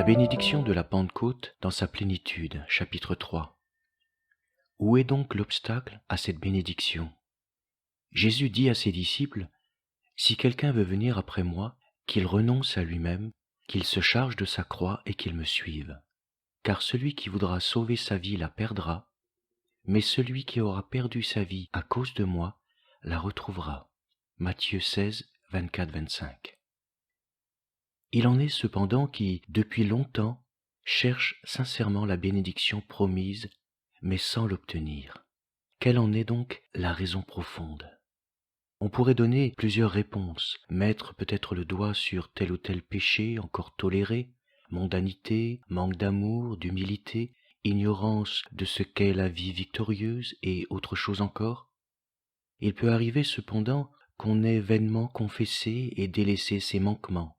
bénédiction de la Pentecôte dans sa plénitude, chapitre 3. Où est donc l'obstacle à cette bénédiction? Jésus dit à ses disciples, « Si quelqu'un veut venir après moi, qu'il renonce à lui-même, qu'il se charge de sa croix et qu'il me suive. Car celui qui voudra sauver sa vie la perdra, mais celui qui aura perdu sa vie à cause de moi la retrouvera. » Matthieu 16, 24-25. Il en est cependant qui, depuis longtemps, cherchent sincèrement la bénédiction promise, mais sans l'obtenir. Quelle en est donc la raison profonde? On pourrait donner plusieurs réponses, mettre peut-être le doigt sur tel ou tel péché encore toléré, mondanité, manque d'amour, d'humilité, ignorance de ce qu'est la vie victorieuse et autre chose encore. Il peut arriver cependant qu'on ait vainement confessé et délaissé ses manquements,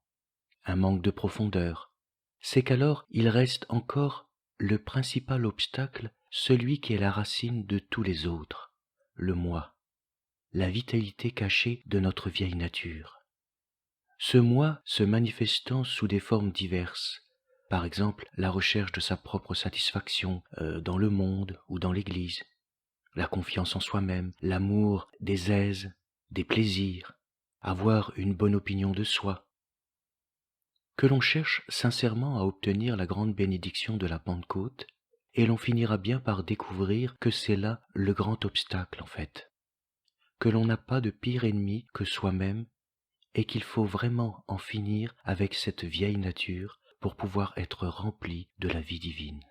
un manque de profondeur. C'est qu'alors il reste encore le principal obstacle, celui qui est la racine de tous les autres, le moi, la vitalité cachée de notre vieille nature. Ce moi se manifestant sous des formes diverses, par exemple la recherche de sa propre satisfaction dans le monde ou dans l'Église, la confiance en soi-même, l'amour des aises, des plaisirs, avoir une bonne opinion de soi. Que l'on cherche sincèrement à obtenir la grande bénédiction de la Pentecôte, et l'on finira bien par découvrir que c'est là le grand obstacle en fait, que l'on n'a pas de pire ennemi que soi-même, et qu'il faut vraiment en finir avec cette vieille nature pour pouvoir être rempli de la vie divine.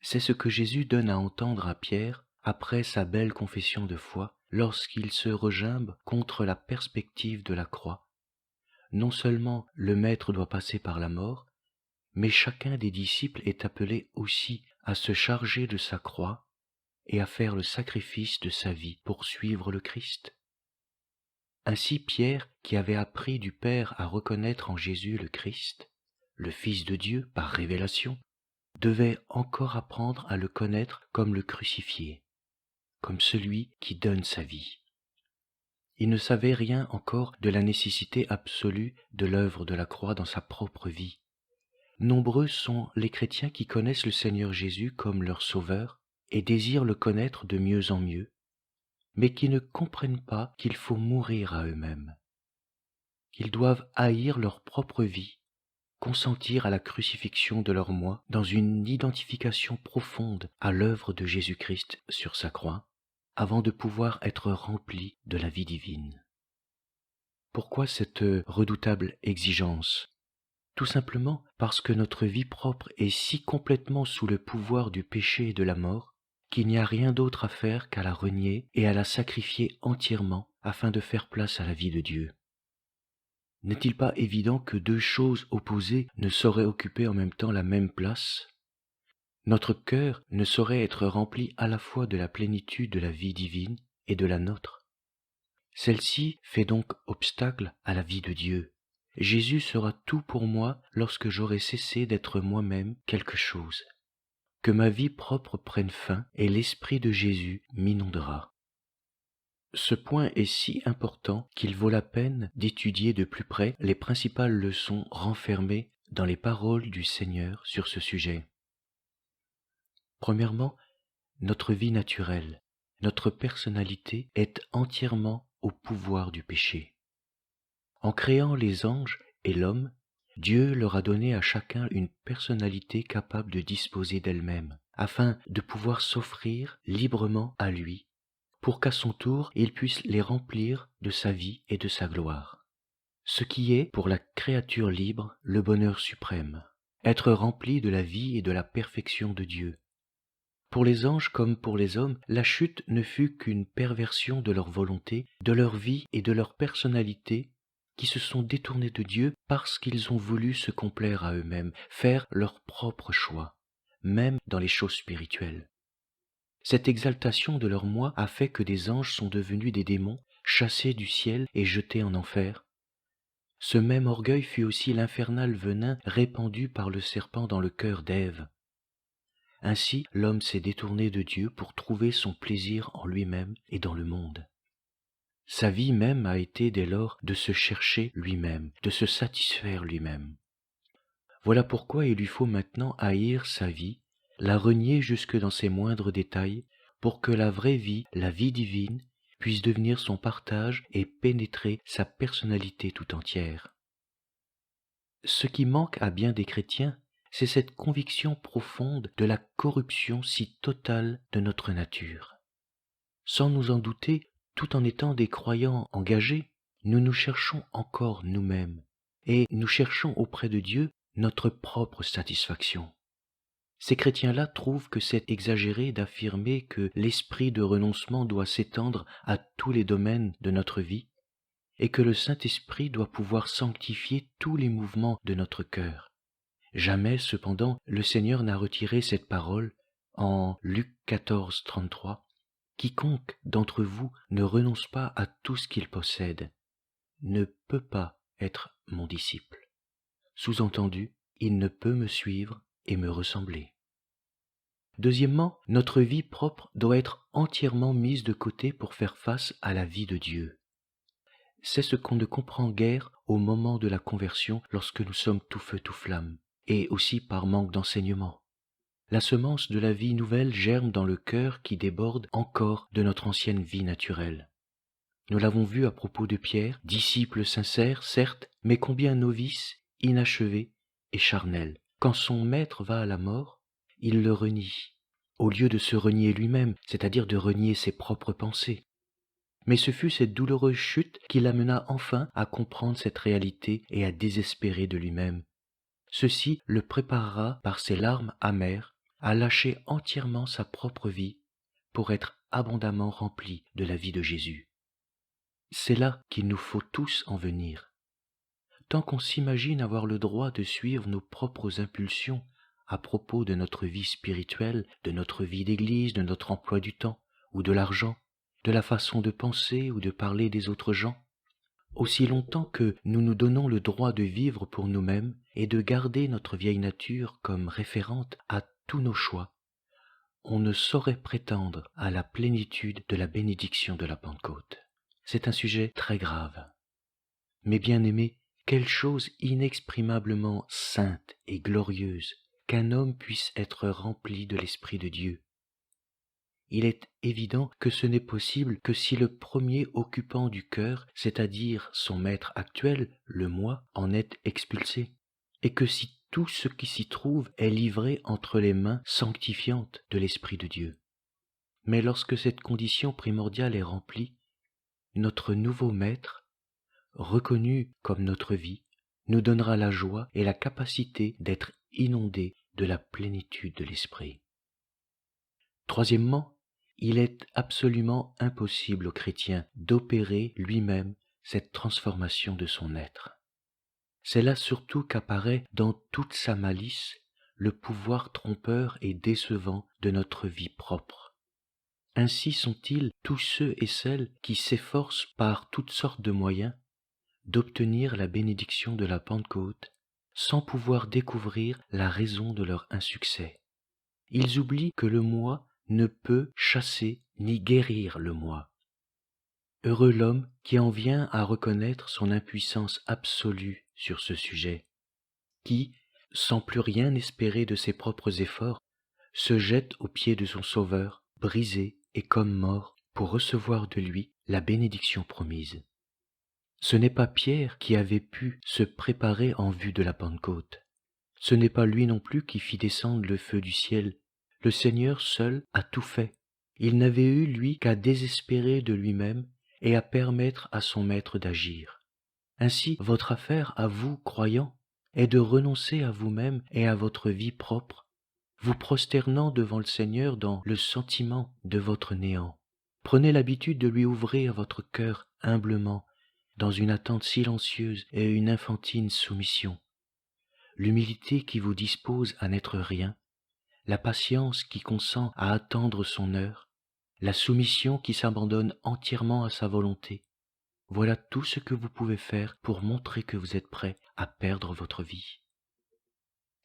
C'est ce que Jésus donne à entendre à Pierre après sa belle confession de foi, lorsqu'il se regimbe contre la perspective de la croix. Non seulement le Maître doit passer par la mort, mais chacun des disciples est appelé aussi à se charger de sa croix et à faire le sacrifice de sa vie pour suivre le Christ. Ainsi Pierre, qui avait appris du Père à reconnaître en Jésus le Christ, le Fils de Dieu par révélation, devait encore apprendre à le connaître comme le crucifié, comme celui qui donne sa vie. Il ne savait rien encore de la nécessité absolue de l'œuvre de la croix dans sa propre vie. Nombreux sont les chrétiens qui connaissent le Seigneur Jésus comme leur Sauveur et désirent le connaître de mieux en mieux, mais qui ne comprennent pas qu'il faut mourir à eux-mêmes, qu'ils doivent haïr leur propre vie, consentir à la crucifixion de leur moi dans une identification profonde à l'œuvre de Jésus-Christ sur sa croix, avant de pouvoir être remplis de la vie divine. Pourquoi cette redoutable exigence? Tout simplement parce que notre vie propre est si complètement sous le pouvoir du péché et de la mort qu'il n'y a rien d'autre à faire qu'à la renier et à la sacrifier entièrement afin de faire place à la vie de Dieu. N'est-il pas évident que deux choses opposées ne sauraient occuper en même temps la même place? Notre cœur ne saurait être rempli à la fois de la plénitude de la vie divine et de la nôtre. Celle-ci fait donc obstacle à la vie de Dieu. Jésus sera tout pour moi lorsque j'aurai cessé d'être moi-même quelque chose. Que ma vie propre prenne fin et l'Esprit de Jésus m'inondera. Ce point est si important qu'il vaut la peine d'étudier de plus près les principales leçons renfermées dans les paroles du Seigneur sur ce sujet. Premièrement, notre vie naturelle, notre personnalité est entièrement au pouvoir du péché. En créant les anges et l'homme, Dieu leur a donné à chacun une personnalité capable de disposer d'elle-même, afin de pouvoir s'offrir librement à lui, pour qu'à son tour il puisse les remplir de sa vie et de sa gloire. Ce qui est, pour la créature libre, le bonheur suprême, être rempli de la vie et de la perfection de Dieu. Pour les anges comme pour les hommes, la chute ne fut qu'une perversion de leur volonté, de leur vie et de leur personnalité, qui se sont détournés de Dieu parce qu'ils ont voulu se complaire à eux-mêmes, faire leur propre choix, même dans les choses spirituelles. Cette exaltation de leur moi a fait que des anges sont devenus des démons, chassés du ciel et jetés en enfer. Ce même orgueil fut aussi l'infernal venin répandu par le serpent dans le cœur d'Ève. Ainsi, l'homme s'est détourné de Dieu pour trouver son plaisir en lui-même et dans le monde. Sa vie même a été dès lors de se chercher lui-même, de se satisfaire lui-même. Voilà pourquoi il lui faut maintenant haïr sa vie, la renier jusque dans ses moindres détails, pour que la vraie vie, la vie divine, puisse devenir son partage et pénétrer sa personnalité tout entière. Ce qui manque à bien des chrétiens, c'est cette conviction profonde de la corruption si totale de notre nature. Sans nous en douter, tout en étant des croyants engagés, nous nous cherchons encore nous-mêmes, et nous cherchons auprès de Dieu notre propre satisfaction. Ces chrétiens-là trouvent que c'est exagéré d'affirmer que l'esprit de renoncement doit s'étendre à tous les domaines de notre vie, et que le Saint-Esprit doit pouvoir sanctifier tous les mouvements de notre cœur. Jamais, cependant, le Seigneur n'a retiré cette parole en Luc 14, 33. Quiconque d'entre vous ne renonce pas à tout ce qu'il possède ne peut pas être mon disciple. Sous-entendu, il ne peut me suivre et me ressembler. Deuxièmement, notre vie propre doit être entièrement mise de côté pour faire face à la vie de Dieu. C'est ce qu'on ne comprend guère au moment de la conversion lorsque nous sommes tout feu tout flamme, et aussi par manque d'enseignement. La semence de la vie nouvelle germe dans le cœur qui déborde encore de notre ancienne vie naturelle. Nous l'avons vu à propos de Pierre, disciple sincère, certes, mais combien novice, inachevé et charnel. Quand son maître va à la mort, il le renie, au lieu de se renier lui-même, c'est-à-dire de renier ses propres pensées. Mais ce fut cette douloureuse chute qui l'amena enfin à comprendre cette réalité et à désespérer de lui-même. Ceci le préparera par ses larmes amères à lâcher entièrement sa propre vie pour être abondamment rempli de la vie de Jésus. C'est là qu'il nous faut tous en venir. Tant qu'on s'imagine avoir le droit de suivre nos propres impulsions à propos de notre vie spirituelle, de notre vie d'église, de notre emploi du temps ou de l'argent, de la façon de penser ou de parler des autres gens, aussi longtemps que nous nous donnons le droit de vivre pour nous-mêmes et de garder notre vieille nature comme référente à tous nos choix, on ne saurait prétendre à la plénitude de la bénédiction de la Pentecôte. C'est un sujet très grave. Mes bien-aimés, quelle chose inexprimablement sainte et glorieuse qu'un homme puisse être rempli de l'Esprit de Dieu. Il est évident que ce n'est possible que si le premier occupant du cœur, c'est-à-dire son maître actuel, le moi, en est expulsé, et que si tout ce qui s'y trouve est livré entre les mains sanctifiantes de l'Esprit de Dieu. Mais lorsque cette condition primordiale est remplie, notre nouveau maître, reconnu comme notre vie, nous donnera la joie et la capacité d'être inondés de la plénitude de l'Esprit. Troisièmement, il est absolument impossible au chrétien d'opérer lui-même cette transformation de son être. C'est là surtout qu'apparaît dans toute sa malice le pouvoir trompeur et décevant de notre vie propre. Ainsi sont-ils tous ceux et celles qui s'efforcent par toutes sortes de moyens d'obtenir la bénédiction de la Pentecôte sans pouvoir découvrir la raison de leur insuccès. Ils oublient que le moi ne peut chasser ni guérir le moi. Heureux l'homme qui en vient à reconnaître son impuissance absolue sur ce sujet, qui, sans plus rien espérer de ses propres efforts, se jette aux pieds de son Sauveur, brisé et comme mort, pour recevoir de lui la bénédiction promise. Ce n'est pas Pierre qui avait pu se préparer en vue de la Pentecôte. Ce n'est pas lui non plus qui fit descendre le feu du ciel. Le Seigneur seul a tout fait. Il n'avait eu, lui, qu'à désespérer de lui-même et à permettre à son Maître d'agir. Ainsi, votre affaire, à vous, croyants, est de renoncer à vous-même et à votre vie propre, vous prosternant devant le Seigneur dans le sentiment de votre néant. Prenez l'habitude de lui ouvrir votre cœur humblement, dans une attente silencieuse et une infantine soumission. L'humilité qui vous dispose à n'être rien, la patience qui consent à attendre son heure, la soumission qui s'abandonne entièrement à sa volonté. Voilà tout ce que vous pouvez faire pour montrer que vous êtes prêt à perdre votre vie.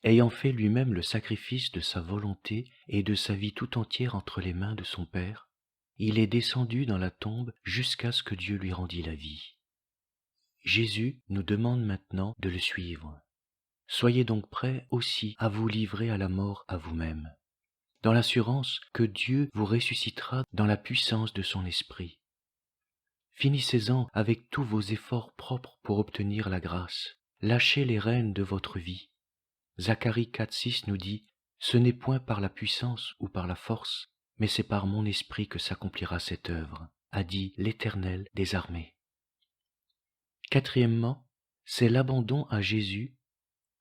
Ayant fait lui-même le sacrifice de sa volonté et de sa vie tout entière entre les mains de son Père, il est descendu dans la tombe jusqu'à ce que Dieu lui rendît la vie. Jésus nous demande maintenant de le suivre. Soyez donc prêts aussi à vous livrer à la mort à vous-même, dans l'assurance que Dieu vous ressuscitera dans la puissance de son esprit. Finissez-en avec tous vos efforts propres pour obtenir la grâce. Lâchez les rênes de votre vie. Zacharie 4,6 nous dit « Ce n'est point par la puissance ou par la force, mais c'est par mon esprit que s'accomplira cette œuvre, a dit l'Éternel des armées. » Quatrièmement, c'est l'abandon à Jésus,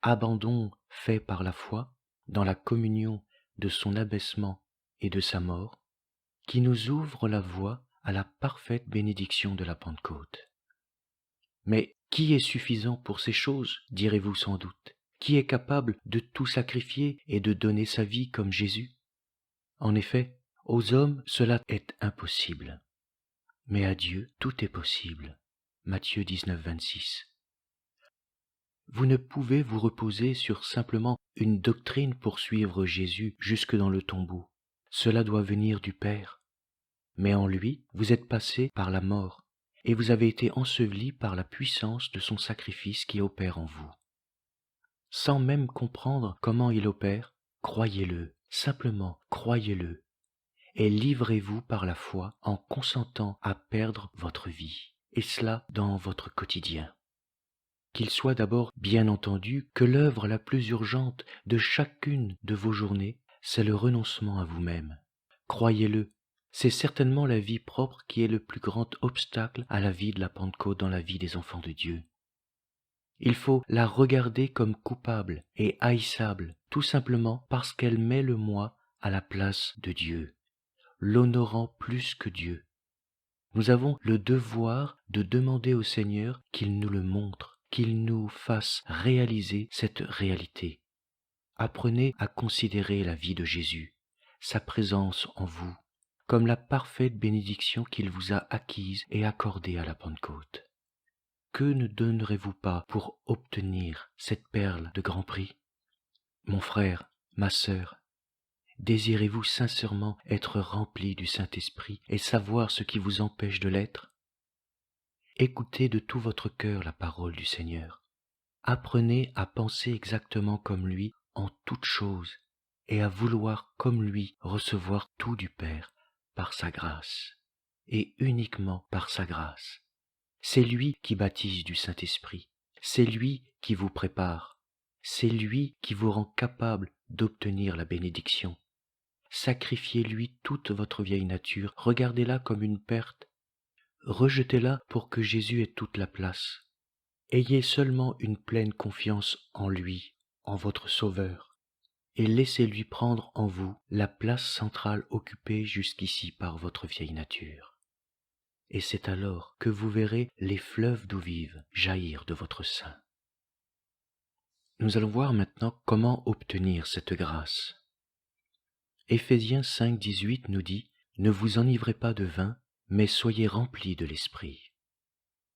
abandon fait par la foi dans la communion de son abaissement et de sa mort, qui nous ouvre la voie à la parfaite bénédiction de la Pentecôte. Mais qui est suffisant pour ces choses, direz-vous sans doute? Qui est capable de tout sacrifier et de donner sa vie comme Jésus? En effet, aux hommes cela est impossible, mais à Dieu tout est possible. Matthieu 19, 26. Vous ne pouvez vous reposer sur simplement une doctrine pour suivre Jésus jusque dans le tombeau. Cela doit venir du Père. Mais en lui, vous êtes passé par la mort, et vous avez été enseveli par la puissance de son sacrifice qui opère en vous. Sans même comprendre comment il opère, croyez-le, simplement croyez-le, et livrez-vous par la foi en consentant à perdre votre vie, et cela dans votre quotidien. Qu'il soit d'abord bien entendu que l'œuvre la plus urgente de chacune de vos journées, c'est le renoncement à vous-même. Croyez-le, c'est certainement la vie propre qui est le plus grand obstacle à la vie de la Pentecôte dans la vie des enfants de Dieu. Il faut la regarder comme coupable et haïssable, tout simplement parce qu'elle met le moi à la place de Dieu, l'honorant plus que Dieu. Nous avons le devoir de demander au Seigneur qu'il nous le montre, qu'il nous fasse réaliser cette réalité. Apprenez à considérer la vie de Jésus, sa présence en vous, comme la parfaite bénédiction qu'il vous a acquise et accordée à la Pentecôte. Que ne donnerez-vous pas pour obtenir cette perle de grand prix? Mon frère, ma sœur, désirez-vous sincèrement être rempli du Saint-Esprit et savoir ce qui vous empêche de l'être? Écoutez de tout votre cœur la parole du Seigneur. Apprenez à penser exactement comme lui en toutes choses et à vouloir comme lui recevoir tout du Père par sa grâce, et uniquement par sa grâce. C'est lui qui baptise du Saint-Esprit, c'est lui qui vous prépare, c'est lui qui vous rend capable d'obtenir la bénédiction. Sacrifiez-lui toute votre vieille nature, regardez-la comme une perte, rejetez-la pour que Jésus ait toute la place. Ayez seulement une pleine confiance en lui, en votre Sauveur, et laissez-lui prendre en vous la place centrale occupée jusqu'ici par votre vieille nature. Et c'est alors que vous verrez les fleuves d'eau vive jaillir de votre sein. Nous allons voir maintenant comment obtenir cette grâce. Éphésiens 5, 18 nous dit « Ne vous enivrez pas de vin, mais soyez remplis de l'Esprit ».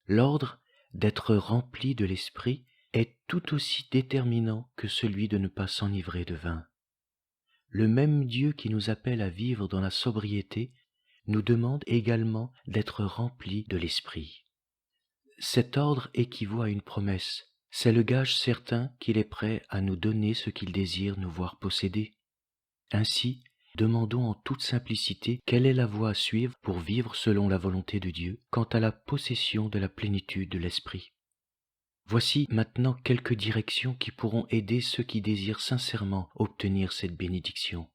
L'ordre d'être rempli de l'Esprit est tout aussi déterminant que celui de ne pas s'enivrer de vin. Le même Dieu qui nous appelle à vivre dans la sobriété nous demande également d'être remplis de l'Esprit. Cet ordre équivaut à une promesse, c'est le gage certain qu'il est prêt à nous donner ce qu'il désire nous voir posséder. Ainsi, demandons en toute simplicité quelle est la voie à suivre pour vivre selon la volonté de Dieu quant à la possession de la plénitude de l'Esprit. Voici maintenant quelques directions qui pourront aider ceux qui désirent sincèrement obtenir cette bénédiction.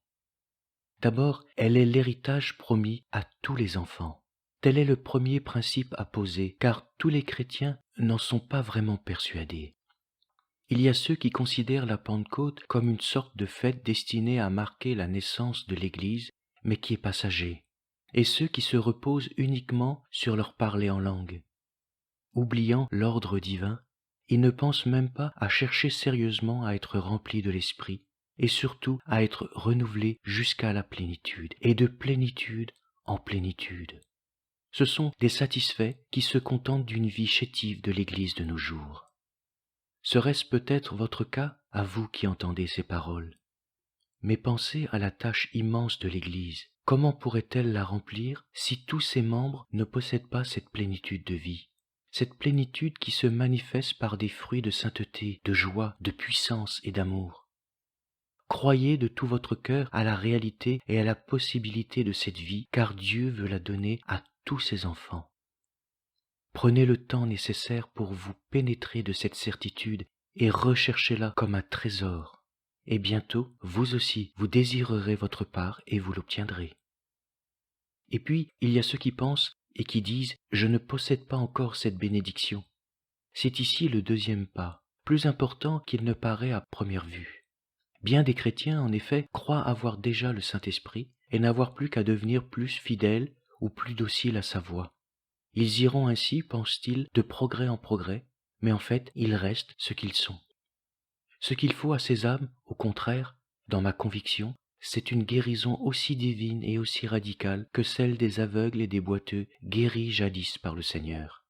D'abord, elle est l'héritage promis à tous les enfants. Tel est le premier principe à poser, car tous les chrétiens n'en sont pas vraiment persuadés. Il y a ceux qui considèrent la Pentecôte comme une sorte de fête destinée à marquer la naissance de l'Église, mais qui est passager, et ceux qui se reposent uniquement sur leur parler en langue. Oubliant l'ordre divin, ils ne pensent même pas à chercher sérieusement à être remplis de l'Esprit, et surtout à être renouvelés jusqu'à la plénitude, et de plénitude en plénitude. Ce sont des satisfaits qui se contentent d'une vie chétive de l'Église de nos jours. Serait-ce peut-être votre cas, à vous qui entendez ces paroles? Mais pensez à la tâche immense de l'Église. Comment pourrait-elle la remplir si tous ses membres ne possèdent pas cette plénitude de vie? cette plénitude qui se manifeste par des fruits de sainteté, de joie, de puissance et d'amour. Croyez de tout votre cœur à la réalité et à la possibilité de cette vie, car Dieu veut la donner à tous ses enfants. Prenez le temps nécessaire pour vous pénétrer de cette certitude et recherchez-la comme un trésor. Et bientôt, vous aussi, vous désirerez votre part et vous l'obtiendrez. Et puis, il y a ceux qui pensent et qui disent « Je ne possède pas encore cette bénédiction ». C'est ici le deuxième pas, plus important qu'il ne paraît à première vue. Bien des chrétiens, en effet, croient avoir déjà le Saint-Esprit et n'avoir plus qu'à devenir plus fidèles ou plus dociles à sa voix. Ils iront ainsi, pensent-ils, de progrès en progrès, mais en fait, ils restent ce qu'ils sont. Ce qu'il faut à ces âmes, au contraire, dans ma conviction, c'est une guérison aussi divine et aussi radicale que celle des aveugles et des boiteux guéris jadis par le Seigneur.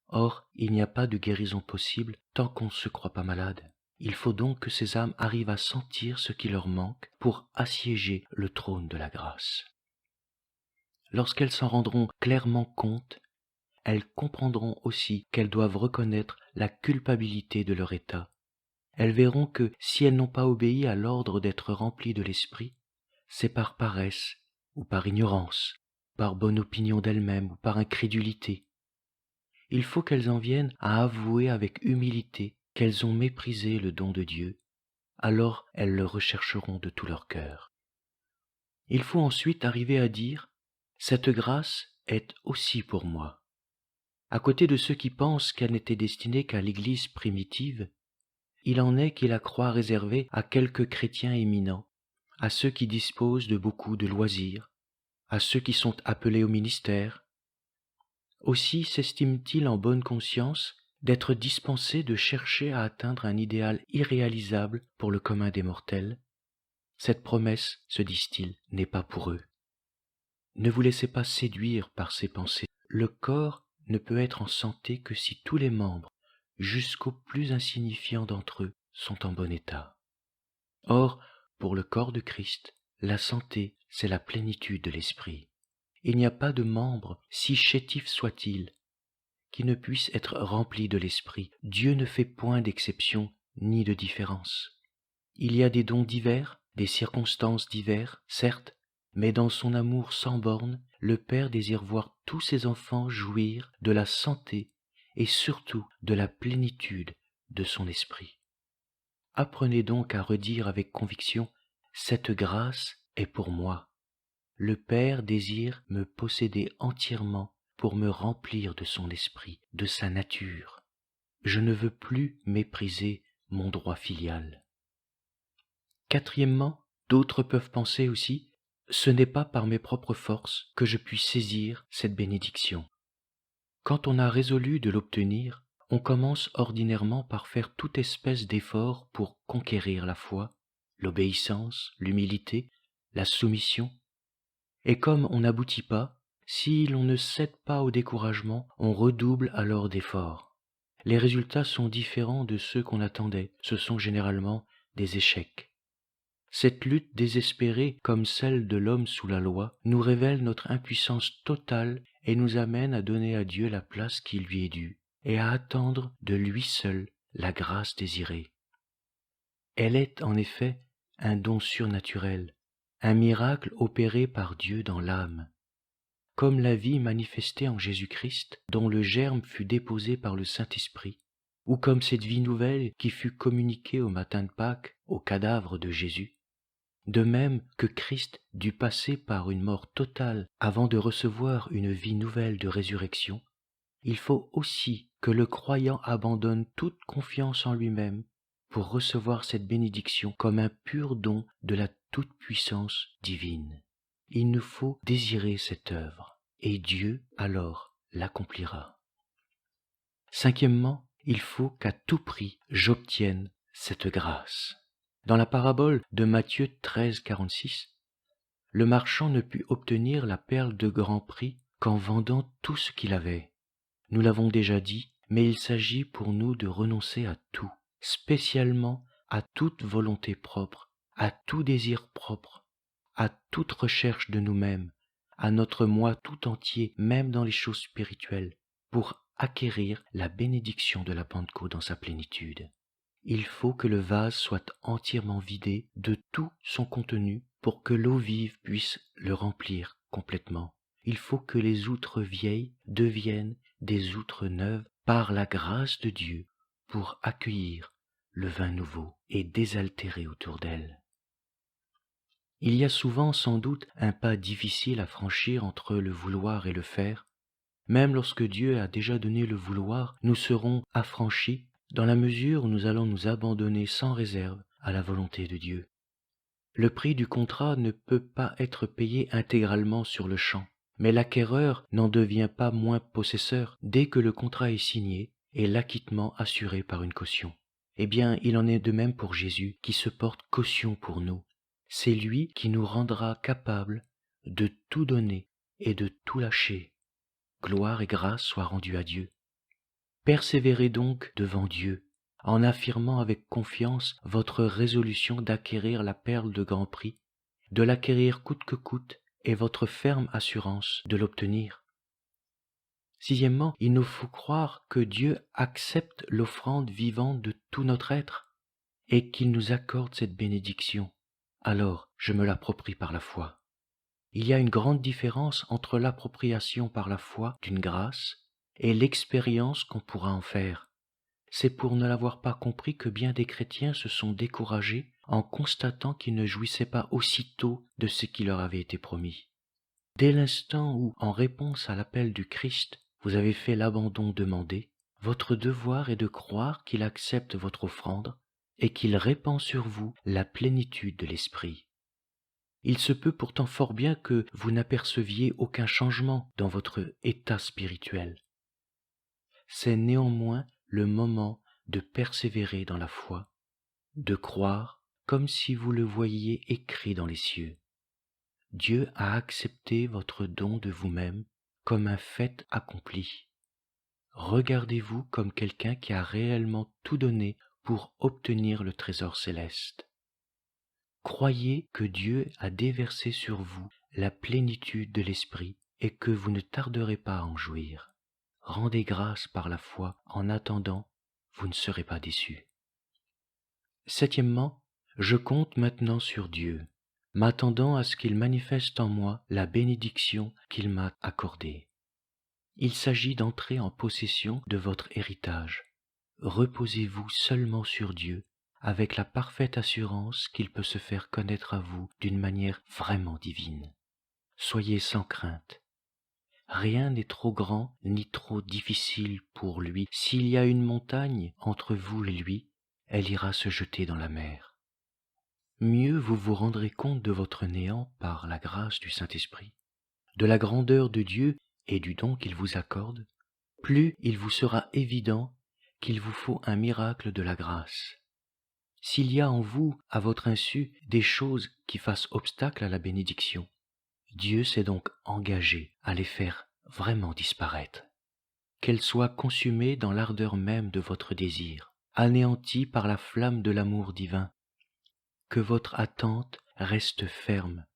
Or, il n'y a pas de guérison possible tant qu'on ne se croit pas malade. Il faut donc que ces âmes arrivent à sentir ce qui leur manque pour assiéger le trône de la grâce. Lorsqu'elles s'en rendront clairement compte, elles comprendront aussi qu'elles doivent reconnaître la culpabilité de leur état. Elles verront que si elles n'ont pas obéi à l'ordre d'être remplies de l'esprit, c'est par paresse ou par ignorance, par bonne opinion d'elles-mêmes ou par incrédulité. Il faut qu'elles en viennent à avouer avec humilité qu'elles ont méprisé le don de Dieu, alors elles le rechercheront de tout leur cœur. Il faut ensuite arriver à dire « Cette grâce est aussi pour moi ». À côté de ceux qui pensent qu'elle n'était destinée qu'à l'Église primitive, il en est qui la croient réservée à quelques chrétiens éminents, à ceux qui disposent de beaucoup de loisirs, à ceux qui sont appelés au ministère. Aussi s'estiment-ils en bonne conscience d'être dispensés de chercher à atteindre un idéal irréalisable pour le commun des mortels. Cette promesse, se disent-ils, n'est pas pour eux. Ne vous laissez pas séduire par ces pensées. Le corps ne peut être en santé que si tous les membres, jusqu'aux plus insignifiants d'entre eux, sont en bon état. Or, pour le corps de Christ, la santé, c'est la plénitude de l'esprit. Il n'y a pas de membre, si chétif soit-il, qui ne puisse être rempli de l'esprit. Dieu ne fait point d'exception ni de différence. Il y a des dons divers, des circonstances diverses, certes, mais dans son amour sans bornes, le Père désire voir tous ses enfants jouir de la santé et surtout de la plénitude de son esprit. Apprenez donc à redire avec conviction « Cette grâce est pour moi ». Le Père désire me posséder entièrement pour me remplir de son esprit, de sa nature. Je ne veux plus mépriser mon droit filial. Quatrièmement, d'autres peuvent penser aussi, ce n'est pas par mes propres forces que je puis saisir cette bénédiction. Quand on a résolu de l'obtenir, on commence ordinairement par faire toute espèce d'effort pour conquérir la foi, l'obéissance, l'humilité, la soumission. Et comme on n'aboutit pas, si l'on ne cède pas au découragement, on redouble alors d'efforts. Les résultats sont différents de ceux qu'on attendait, ce sont généralement des échecs. Cette lutte désespérée, comme celle de l'homme sous la loi, nous révèle notre impuissance totale et nous amène à donner à Dieu la place qui lui est due, et à attendre de lui seul la grâce désirée. Elle est en effet un don surnaturel, un miracle opéré par Dieu dans l'âme. Comme la vie manifestée en Jésus-Christ, dont le germe fut déposé par le Saint-Esprit, ou comme cette vie nouvelle qui fut communiquée au matin de Pâques au cadavre de Jésus, de même que Christ dut passer par une mort totale avant de recevoir une vie nouvelle de résurrection, il faut aussi que le croyant abandonne toute confiance en lui-même pour recevoir cette bénédiction comme un pur don de la toute-puissance divine. Il nous faut désirer cette œuvre, et Dieu alors l'accomplira. Cinquièmement, il faut qu'à tout prix j'obtienne cette grâce. Dans la parabole de Matthieu 13, 46, le marchand ne put obtenir la perle de grand prix qu'en vendant tout ce qu'il avait. Nous l'avons déjà dit, mais il s'agit pour nous de renoncer à tout, spécialement à toute volonté propre, à tout désir propre, à toute recherche de nous-mêmes, à notre moi tout entier, même dans les choses spirituelles, pour acquérir la bénédiction de la Pentecôte dans sa plénitude. Il faut que le vase soit entièrement vidé de tout son contenu pour que l'eau vive puisse le remplir complètement. Il faut que les outres vieilles deviennent des outres neuves par la grâce de Dieu pour accueillir le vin nouveau et désaltérer autour d'elle. Il y a souvent sans doute un pas difficile à franchir entre le vouloir et le faire. Même lorsque Dieu a déjà donné le vouloir, nous serons affranchis dans la mesure où nous allons nous abandonner sans réserve à la volonté de Dieu. Le prix du contrat ne peut pas être payé intégralement sur le champ, mais l'acquéreur n'en devient pas moins possesseur dès que le contrat est signé et l'acquittement assuré par une caution. Eh bien, il en est de même pour Jésus qui se porte caution pour nous. C'est lui qui nous rendra capables de tout donner et de tout lâcher. Gloire et grâce soient rendues à Dieu. Persévérez donc devant Dieu, en affirmant avec confiance votre résolution d'acquérir la perle de grand prix, de l'acquérir coûte que coûte, et votre ferme assurance de l'obtenir. Sixièmement, il nous faut croire que Dieu accepte l'offrande vivante de tout notre être, et qu'il nous accorde cette bénédiction. Alors, je me l'approprie par la foi. Il y a une grande différence entre l'appropriation par la foi d'une grâce et l'expérience qu'on pourra en faire. C'est pour ne l'avoir pas compris que bien des chrétiens se sont découragés en constatant qu'ils ne jouissaient pas aussitôt de ce qui leur avait été promis. Dès l'instant où, en réponse à l'appel du Christ, vous avez fait l'abandon demandé, votre devoir est de croire qu'il accepte votre offrande et qu'il répand sur vous la plénitude de l'Esprit. Il se peut pourtant fort bien que vous n'aperceviez aucun changement dans votre état spirituel. C'est néanmoins le moment de persévérer dans la foi, de croire comme si vous le voyiez écrit dans les cieux. Dieu a accepté votre don de vous-même comme un fait accompli. Regardez-vous comme quelqu'un qui a réellement tout donné pour obtenir le trésor céleste. Croyez que Dieu a déversé sur vous la plénitude de l'Esprit et que vous ne tarderez pas à en jouir. Rendez grâce par la foi, en attendant, vous ne serez pas déçus. Septièmement, je compte maintenant sur Dieu, m'attendant à ce qu'il manifeste en moi la bénédiction qu'il m'a accordée. Il s'agit d'entrer en possession de votre héritage. Reposez-vous seulement sur Dieu, avec la parfaite assurance qu'il peut se faire connaître à vous d'une manière vraiment divine. Soyez sans crainte. Rien n'est trop grand ni trop difficile pour lui. S'il y a une montagne entre vous et lui, elle ira se jeter dans la mer. Mieux vous vous rendrez compte de votre néant par la grâce du Saint-Esprit, de la grandeur de Dieu et du don qu'il vous accorde, plus il vous sera évident qu'il vous faut un miracle de la grâce. S'il y a en vous, à votre insu, des choses qui fassent obstacle à la bénédiction, Dieu s'est donc engagé à les faire vraiment disparaître. Qu'elles soient consumées dans l'ardeur même de votre désir, anéanties par la flamme de l'amour divin. Que votre attente reste ferme.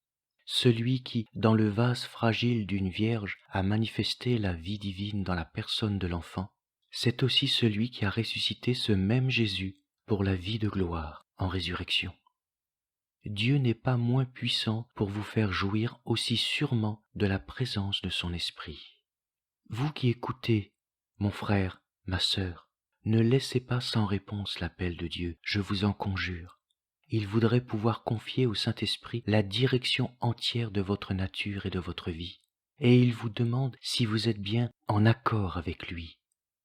Celui qui, dans le vase fragile d'une vierge, a manifesté la vie divine dans la personne de l'enfant, c'est aussi celui qui a ressuscité ce même Jésus pour la vie de gloire en résurrection. Dieu n'est pas moins puissant pour vous faire jouir aussi sûrement de la présence de son esprit. Vous qui écoutez, mon frère, ma sœur, ne laissez pas sans réponse l'appel de Dieu, je vous en conjure. Il voudrait pouvoir confier au Saint-Esprit la direction entière de votre nature et de votre vie, et il vous demande si vous êtes bien en accord avec lui.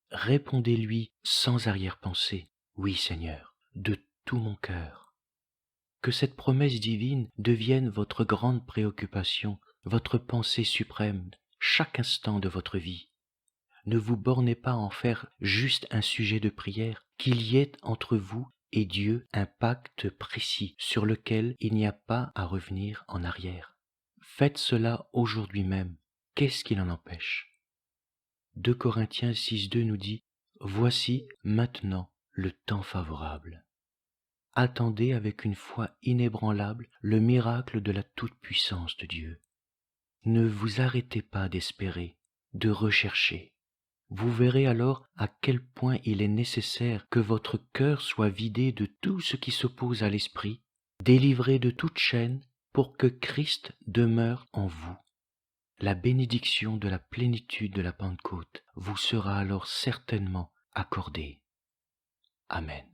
Répondez-lui sans arrière-pensée, oui Seigneur, de tout mon cœur. Que cette promesse divine devienne votre grande préoccupation, votre pensée suprême, chaque instant de votre vie. Ne vous bornez pas à en faire juste un sujet de prière, qu'il y ait entre vous et Dieu un pacte précis sur lequel il n'y a pas à revenir en arrière. Faites cela aujourd'hui même. Qu'est-ce qui l'en empêche? 2 Corinthiens 6,2 nous dit « Voici maintenant le temps favorable. » Attendez avec une foi inébranlable le miracle de la toute-puissance de Dieu. Ne vous arrêtez pas d'espérer, de rechercher. Vous verrez alors à quel point il est nécessaire que votre cœur soit vidé de tout ce qui s'oppose à l'esprit, délivré de toute chaîne, pour que Christ demeure en vous. La bénédiction de la plénitude de la Pentecôte vous sera alors certainement accordée. Amen.